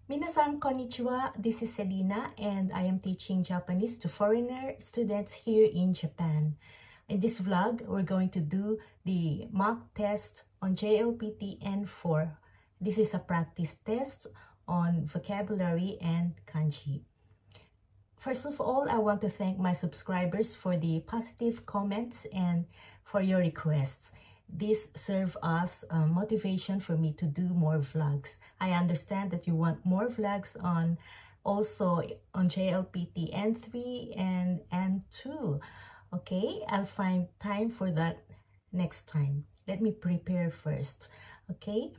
Minasan konnichiwa, this is Selina and I am teaching Japanese to foreigner students here in Japan. In this vlog, we're going to do the mock test on JLPT N4. This is a practice test on vocabulary and kanji. First of all, I want to thank my subscribers for the positive comments and for your requests. This serves as motivation for me to do more vlogs. I understand that you want more vlogs also on JLPT N3 and N2. Okay, I'll find time for that next time. Let me prepare first. Okay,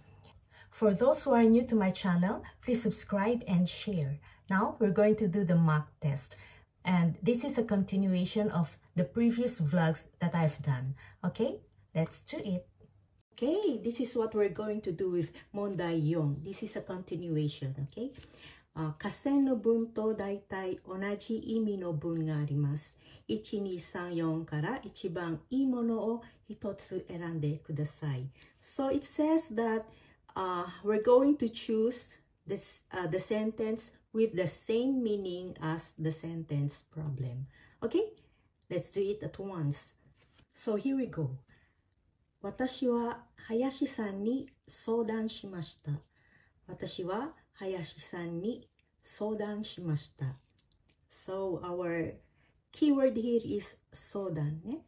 for those who are new to my channel, please subscribe and share. Now we're going to do the mock test. And this is a continuation of the previous vlogs that I've done. Okay? Let's do it. Okay, this is what we're going to do with Mondai 4. This is a continuation, okay? 下線の文と大体同じ意味の文があります。1、2、3、4から一番いいものを一つ選んでください。So it says that we're going to choose this, the sentence with the same meaning as the sentence problem. Okay? Let's do it at once. So here we go. 私は林さんに相談しました。私は林さんに相談しました。So our keyword here is 相談ね。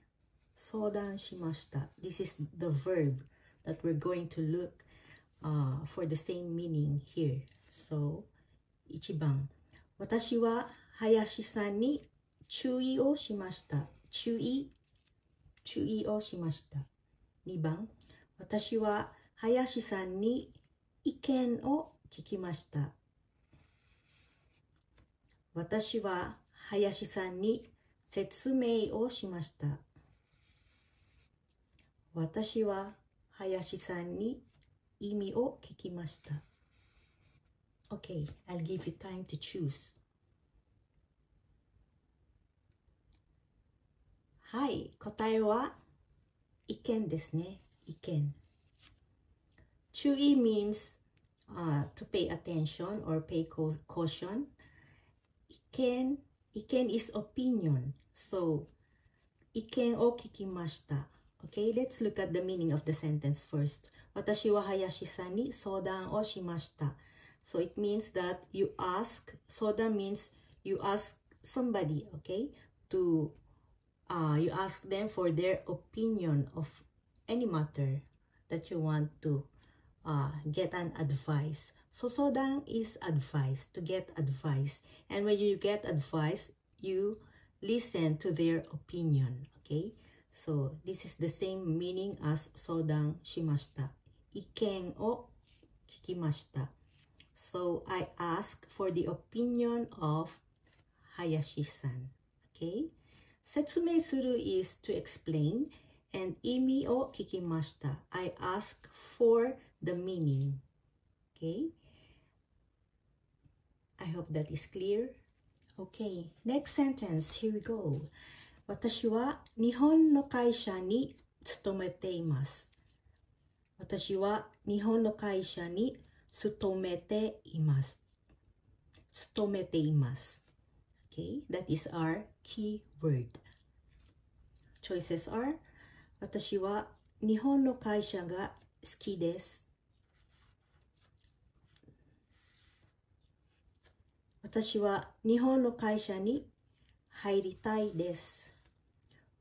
相談しました。This is the verb that we're going to look for the same meaning here. So 1番。私は林さんに注意をしました。注意をしました。2番、私は林さんに意見を聞きました。私は林さんに説明をしました。私は林さんに意味を聞きました。Okay, I'll give you time to choose. はい、答えは意見ですね。意見。注意 means to pay attention or pay caution. 意見 is opinion. So, 意見を聞きました。Okay, let's look at the meaning of the sentence first. 私は林さんに相談をしました。So, it means that you ask, 相談 means you ask somebody, okay, to you ask them for their opinion of any matter that you want to get an advice. So sodan is advice, to get advice. And when you get advice, you listen to their opinion. Okay? So this is the same meaning as sodan shimashita. Iken o kikimashita. So I ask for the opinion of Hayashi-san. Okay? 説明する is to explain, and 意味を聞きました。I ask for the meaning. Okay? I hope that is clear. Okay, next sentence. Here we go. 私は日本の会社に勤めています。私は日本の会社に勤めています。勤めています。Okay, that is our key word. Choices are 私は日本の会社が好きです。私は日本の会社に入りたいです。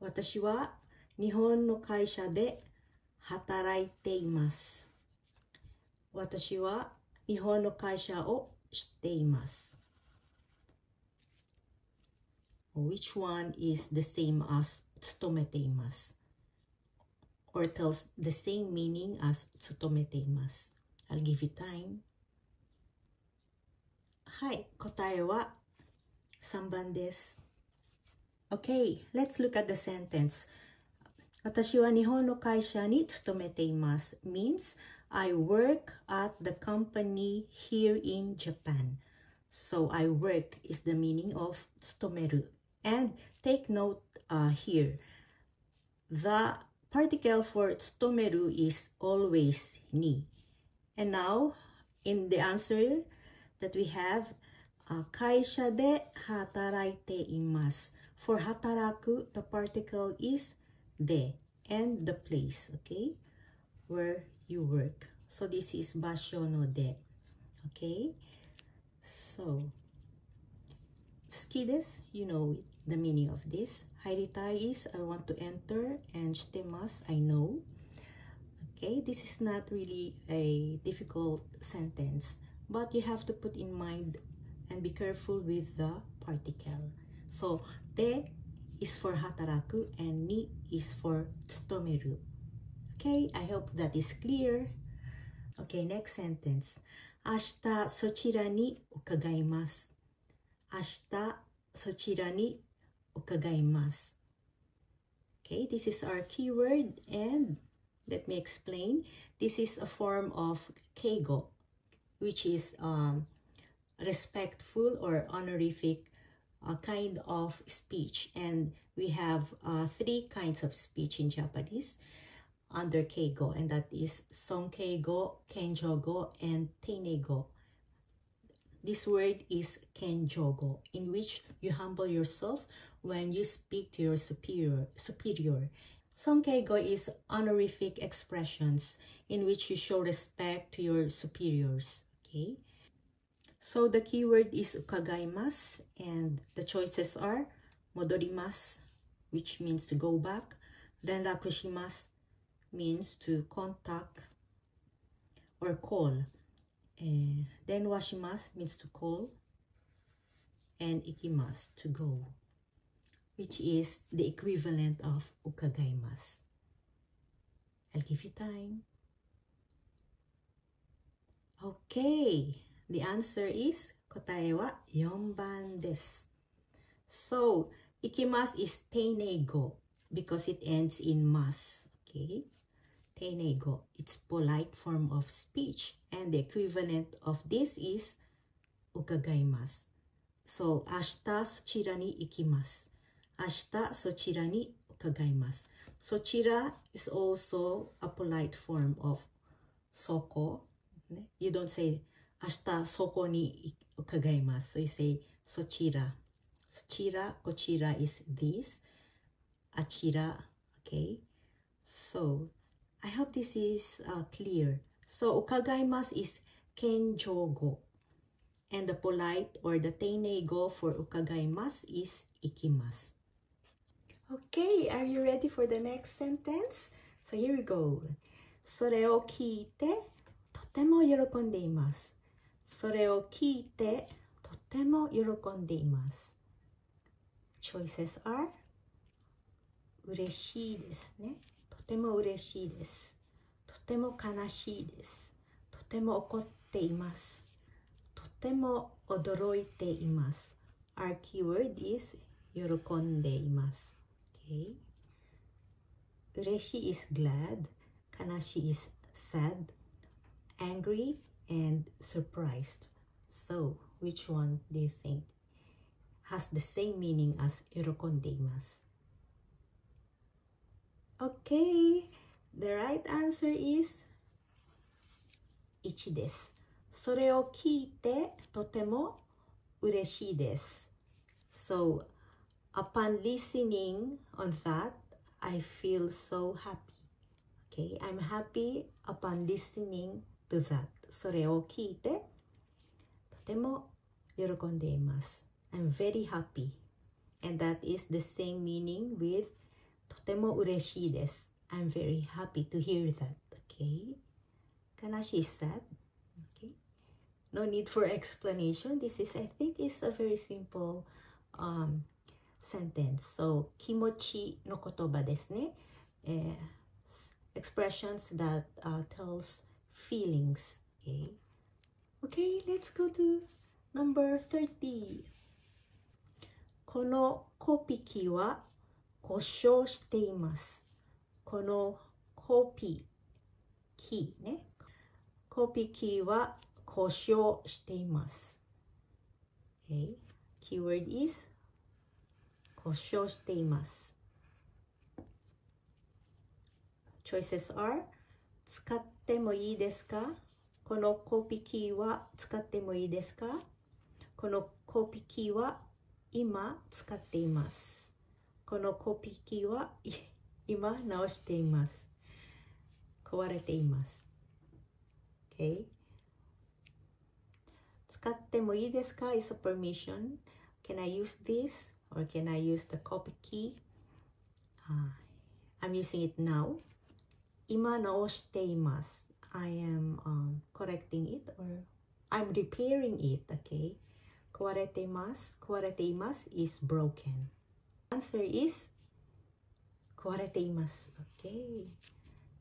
私は日本の会社で働いています。私は日本の会社を知っています。Which one is the same as 勤めています or tells the same meaning as 勤めています I'll give you time. はい、答えは3番です。Okay, let's look at the sentence. 私は日本の会社に勤めています means I work at the company here in Japan. So I work is the meaning of 勤める. And take note here, the particle for 勤める is always ni. And now, in the answer, that we have 会社で働いています. For 働く, the particle is で and the place, okay, where you work. So this is 場所ので, okay. So 好きです, you know the meaning of this. 入りたい is I want to enter, and してます I know. Okay, this is not really a difficult sentence, but you have to put in mind and be careful with the particle. So, de is for hataraku and ni is for tsutomeru. Okay, I hope that is clear. Okay, next sentence. 明日そちらに伺います. 明日そちらに伺います. Okay, this is our keyword, and let me explain. This is a form of keigo, which is respectful or honorific kind of speech. And we have 3 kinds of speech in Japanese under keigo, and that is sonkeigo, kenjogo, and teinego. This word is kenjogo, in which you humble yourself when you speak to your superior. Sonkeigo is honorific expressions in which you show respect to your superiors, okay? So the keyword is ukagaimasu, and the choices are modorimasu, which means to go back, renraku shimasu means to contact or call, denwa shimasu means to call, and ikimasu to go, which is the equivalent of ukagaimasu. I'll give you time. Okay, the answer is 答えは4番です. So, ikimasu is teinego because it ends in mas. Okay, teinego. It's polite form of speech, and the equivalent of this is ukagaimasu. So, 明日そちらに行きます. 明日そちらに伺います. Sochira is also a polite form of soko. You don't say 明日そこに伺います. So you say そちら. そちら, こちら is this. あちら, okay. So I hope this is clear. So 伺います is kenjogo. And the polite or the teinego for ukagaimasu is ikimasu. Okay, are you ready for the next sentence? So here we go. それを聞いてとても喜んでいます. それを聞いてとても喜んでいます. Choices are 嬉しいですね。とても嬉しいです。とても悲しいです。とても怒っています。とても驚いています. Our keyword is 喜んでいます. Okay. 嬉しい is glad. 悲しい is sad. Angry and surprised. So, which one do you think has the same meaning as 喜んでいます? Okay. The right answer is 1です. それを聞いてとても嬉しいです. So, upon listening on that, I feel so happy. Okay, I'm happy upon listening to that. それを聞いてとても喜んでいます. I'm very happy. And that is the same meaning with とても嬉しいです. I'm very happy to hear that. Okay. 悲しい is sad. Okay. No need for explanation. This is, I think, is a very simple sentence. So, 気持ちの言葉ですね. Expressions that tells feelings. Okay. Okay, let's go to number 30. このコピーは故障しています. このコピー、キーね。コピーキーは故障しています. Okay. Keyword is 故障しています. Choices are 使ってもいいですか?このコピーキーは使ってもいいですか？このコピーキーは今使っています。このコピーキーは今直しています。壊れています。Okay? 使ってもいいですか is a permission. Can I use this? Or can I use the copy key? I'm using it now. 今直しています。I am correcting it or I'm repairing it. Okay? 壊れています。壊れています is broken. Answer is 壊れています。Okay?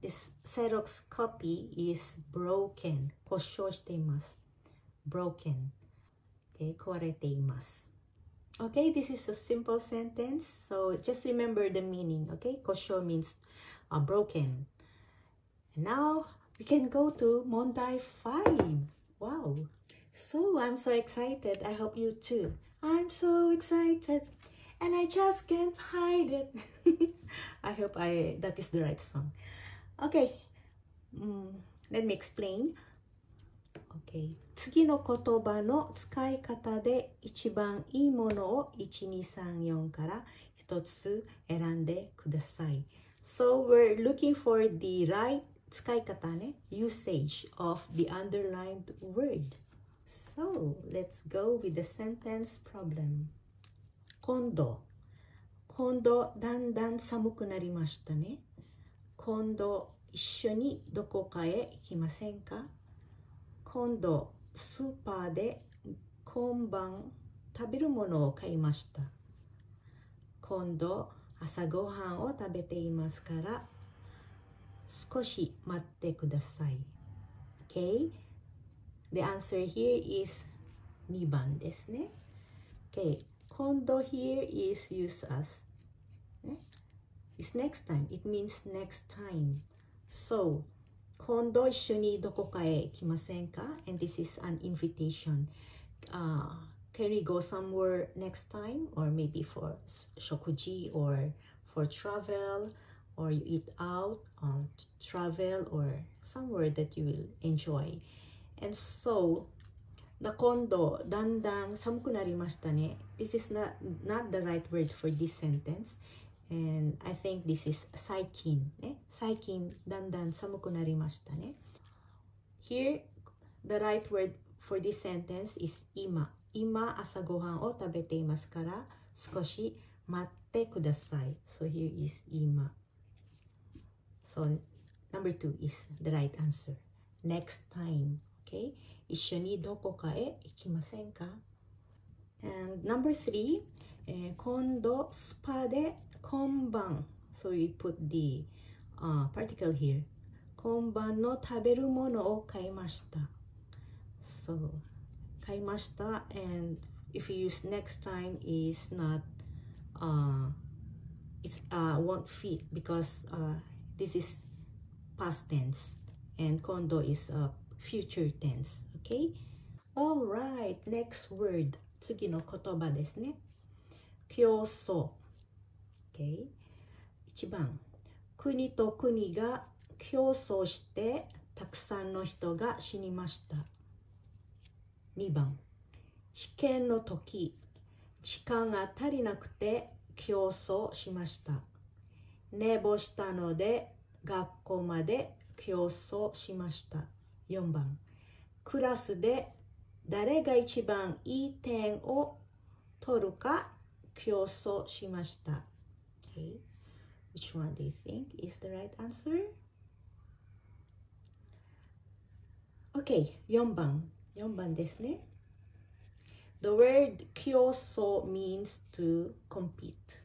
This Xerox copy is broken. 故障しています。broken. Okay? 壊れています。Okay, this is a simple sentence, so just remember the meaning, okay? Kosho means broken. And now, we can go to Mondai 5. Wow. So, I'm so excited. I hope you too. I'm so excited. And I just can't hide it. I hope that is the right song. Okay. Let me explain. Okay. 次の言葉の使い方で一番いいものを1、2、3、4から1つ選んでください。So we're looking for the right 使い方ね、usage of the underlined word. So let's go with the sentence problem. 今度だんだん寒くなりましたね。今度一緒にどこかへ行きませんか？今度スーパーで今晩食べるものを買いました。今度朝ごはんを食べていますから少し待ってください。Okay? The answer here is 2番ですね。Okay. 今度 here is use as. ね。It's next time. It means next time. So, 今度一緒にどこかへ行きませんか And this is an invitation. Can we go somewhere next time? Or maybe for shokuji or for travel or you eat out travel or somewhere that you will enjoy. And so, 今度だんだん寒くなりましたね. This is not the right word for this sentence. And I think this is 最近ね。最近だんだん寒くなりましたね。Here, the right word for this sentence is 今。今朝ごはんを食べていますから少し待ってください。So here is 今。So number 2 is the right answer. Next time. Okay? 一緒にどこかへ行きませんか And number 3, 今度スパで今晩 So we put the particle here 今晩の食べるものを買いました So 買いました and if you use next time is not it won't fit because this is past tense and 今度 is future tense. Okay? Alright, next word 次の言葉ですね競争 Okay? 1番国と国が競争してたくさんの人が死にました2番試験の時時間が足りなくて競争しました寝坊したので学校まで競争しました4番クラスで誰が一番いい点を取るか競争しました Okay. Which one do you think is the right answer? Okay, 4番ですね The word 競争 means to compete.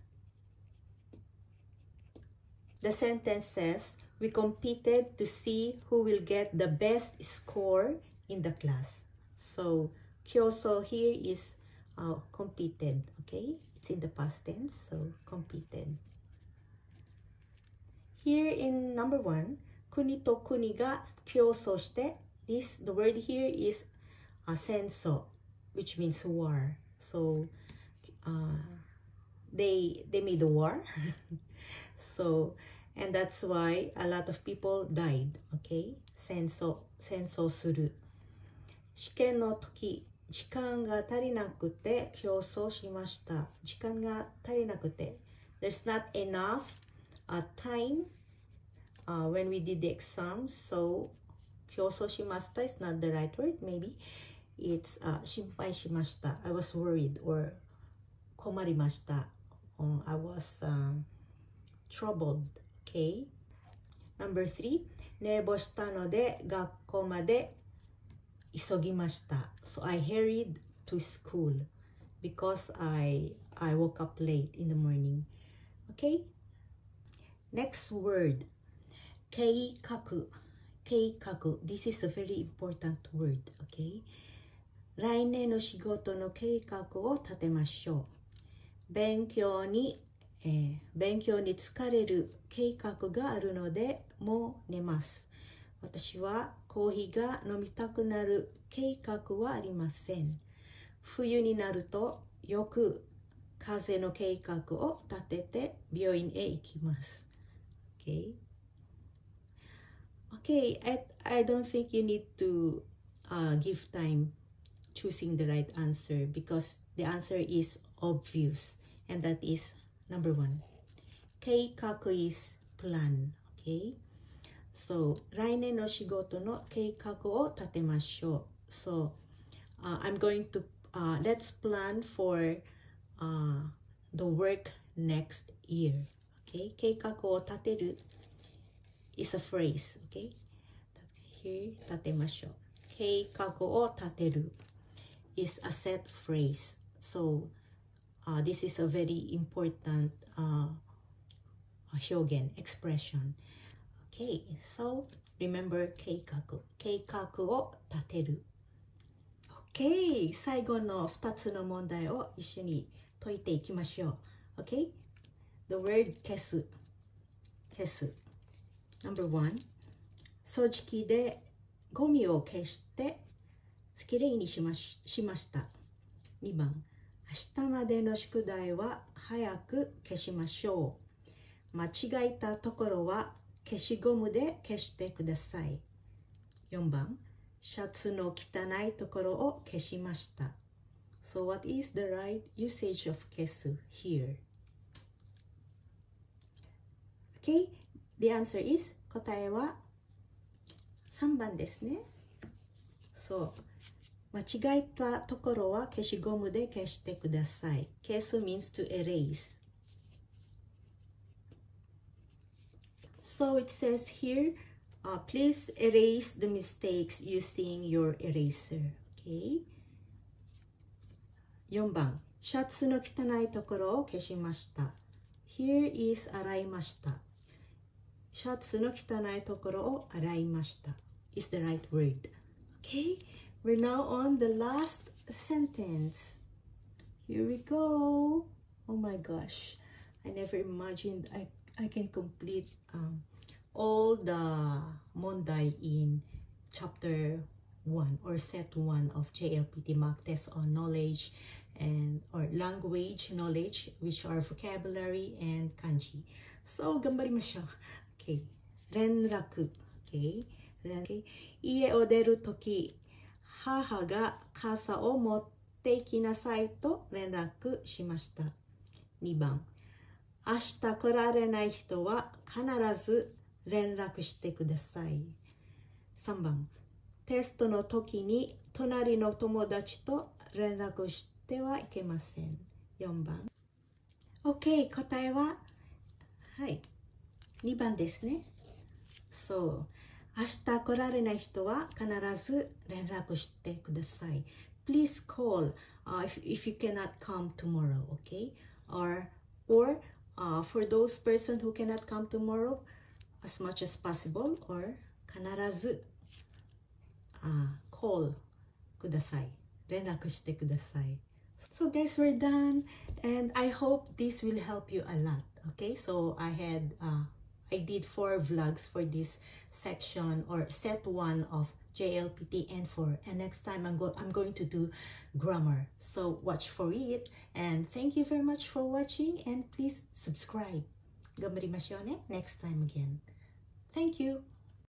The sentence says, we competed to see who will get the best score in the class. So, 競争 here is competed, okay? It's in the past tense, so competed. Here in number 1, 国と国が競争して the word here is 戦争 which means war. So, they made a war. So, And that's why a lot of people died. Okay? 戦争する。試験の時、時間が足りなくて競争しました。時間が足りなくて。There's not enough time when we did the exam. So, 競争しました is not the right word. Maybe it's 心配しました。I was worried or 困りました。I was troubled. Okay? Number 3. 寝坊したので学校まで急ぎました。So I hurried to school because I woke up late in the morning. Okay? Next word. 計画。計画。This is a very important word. Okay? 来年の仕事の計画を立てましょう。勉強に疲れる計画があるのでもう寝ます。私はコーヒーが飲みたくなる計画はありません。冬になるとよく風邪の計画を立てて病院へ行きます。Okay? Okay, I don't think you need to give time choosing the right answer because the answer is obvious and that is number 1. 計画 is plan. Okay? So, 来年の仕事の計画を立てましょう。So, I'm going to, let's plan for the work next year. Okay? 計画を立てる is a phrase. Okay? Here, 立てましょう。計画を立てる is a set phrase. So, this is a very important 表現 expression. Okay, so remember 計画。計画を立てる。Okay, 最後の2つの問題を一緒に解いていきましょう。Okay, the word 消す。消す。Number 1、掃除機でゴミを消してきれいにしました。2番、明日までの宿題は早く消しましょう。間違えたところは消しゴムで消してください。4番、シャツの汚いところを消しました。So what is the right usage of 消す here? Okay, the answer is 答えは3番ですね。So, 間違えたところは消しゴムで消してください。消す means to erase. So it says here, please erase the mistakes using your eraser. Okay? 4番、シャツの汚いところを消しました。Here is 洗いました。シャツの汚いところを洗いました。is the right word. Okay? We're now on the last sentence. Here we go. Oh my gosh. I never imagined I can complete all the mondai in chapter 1 or set 1 of JLPT mock test on knowledge and or language knowledge, which are vocabulary and kanji. So, 頑張りましょう. Okay. 連絡. Okay. 家を出るとき、母が傘を持って行きなさいと連絡しました。2番、明日来られない人は必ず連絡してください。3番、テストの時に隣の友達と連絡してはいけません。4番。OK、答えは、はい、2番ですね。そう。明日来られない人は必ず連絡してください。Please call if you cannot come tomorrow, okay? Or for those person who cannot come tomorrow, as much as possible, or 必ずcall ください。連絡してください。So guys, we're done, and I hope this will help you a lot. Okay, so I did 4 vlogs for this section or set 1 of JLPT N4, and next time I'm going to do grammar. So watch for it, and thank you very much for watching, and please subscribe. Gambarimasu ne. Next time again. Thank you.